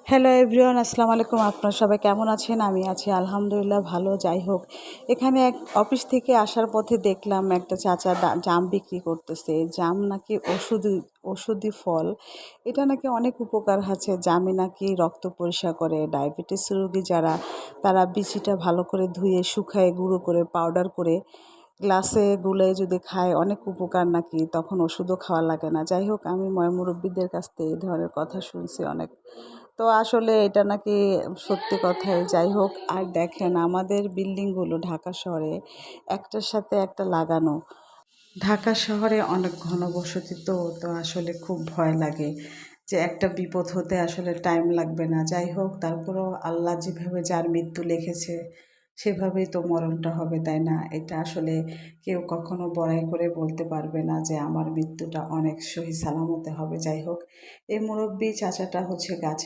Hello everyone, আসসালামু আলাইকুম। আপনারা সবাই কেমন আছেন? আমি আছি আলহামদুলিল্লাহ ভালো। যাই হোক, এখানে এক অফিস থেকে আসার পথে দেখলাম একটা চাচা জাম বিক্রি করতেছে। জাম নাকি ওষুধি ফল। এটা নাকি অনেক উপকার আছে। জামে নাকি রক্ত পরিষ্কার করে। ডায়াবেটিস রোগী যারা, তারা বিচিটা ভালো করে ধুয়ে শুকায় গুঁড়ো করে পাউডার করে গ্লাসে গুলে যদি খায় অনেক উপকার নাকি, তখন ওষুধও খাওয়া লাগে না। যাই হোক, আমি মুরব্বীদের কাছ থেকে এই ধরনের কথা শুনছি অনেক। তো আসলে এটা নাকি সত্যি কথাই। যাই হোক, আর দেখেন আমাদের বিল্ডিংগুলো ঢাকা শহরে একটার সাথে একটা লাগানো। ঢাকা শহরে অনেক ঘনবসতি, তো আসলে খুব ভয় লাগে যে একটা বিপদ হতে আসলে টাইম লাগবে না। যাই হোক, তারপরও আল্লাহ যেভাবে যার মৃত্যু লিখেছে সেভাবেই তো মরণটা হবে, তাই না? এটা আসলে কেউ কখনো বড়াই করে বলতে পারবে না যে আমার মৃত্যুটা অনেক সহি সালামতে হবে। যাই হোক, এই মুরব্বী চাচাটা হচ্ছে গাছে